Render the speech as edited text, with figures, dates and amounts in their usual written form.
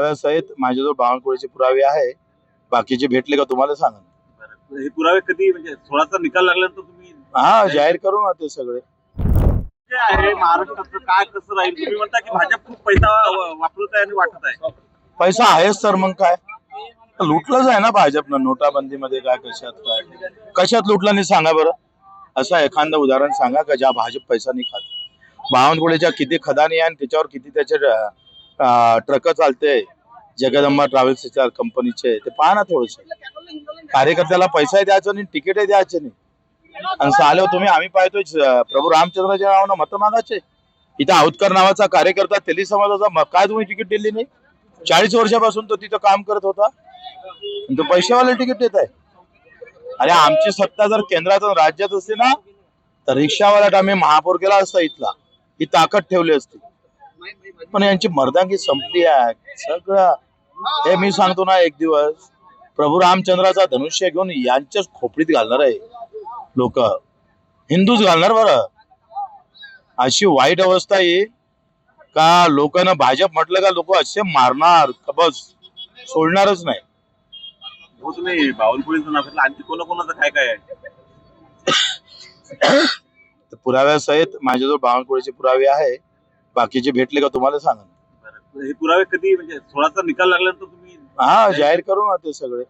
पुराव्यासहित माझ्याजवळ बावनकुळेचे पुरावे आहे. बाकीचे भेटले का तुम्हाला सांगा. बरं. हे पुरावे कधी म्हणजे 16चा निकाल लागल्यानंतर तुम्ही हा, जाहीर करू ना ते सगळे. जे आहे महाराष्ट्राचं काय कसं राहील? तुम्ही म्हणता की भाजप खूप पैसा वापरत आहे आणि वाटत आहे. पैसा आहेच तर मग काय, लुटलंच आहे ना भाजपनं नोटाबंदीमध्ये. काय कशात लुटलं नाही सांगा बरं. असं एखादं उदाहरण सांगा का ज्या भाजप पैसा नाही खात. बावनकुळेच्या किती खदानी आहे आणि त्याच्यावर किती त्याचे ट्रक चालते जगदंबा ट्रॅव्हल्सच्या कंपनीचे, ते पहा ना थोडस. कार्यकर्त्याला पैसाही द्यायचा नाही, तिकीटही द्यायचे नाही. आणि चालव तुम्ही, आम्ही पाहतोय प्रभू रामचंद्राच्या नावानं मत मागायचे. इथं औतकर नावाचा कार्यकर्ता तेली समाजाचा, काय तुम्ही तिकीट दिली नाही? 40 वर्षापासून तो तिथं काम करत होता, तो पैशावाले तिकीट देत आहे. अरे आमची सत्ता जर केंद्रात राज्यात असते ना, तर रिक्षावाला आम्ही महापौर केला असता इथला, ही ताकद ठेवली असती. पण यांची मर्दांगी संपली आहे सगळं. हे मी सांगतो ना, एक दिवस प्रभू रामचंद्राचा धनुष्य घेऊन यांच्याच खोपडीत घालणार आहे लोक, हिंदूच घालणार बरं. अशी वाईट अवस्था आहे का लोकांना भाजप म्हटलं का लोक असे मारणार का बस, सोडणारच नाही. हो, तुम्ही बावनकुळेचं नाव घेतलं, आणखी कोणाकोणाचं काय काय आहे? पुराव्यासहित माझ्याजवळ बावनकुळेचे पुरावे आहे. बाकीचे भेटले का तुम्हाला सांगा. बरं. हे पुरावे कधी म्हणजे 16चा निकाल लागल्यानंतर तुम्ही हा, जाहीर करू ना ते सगळे.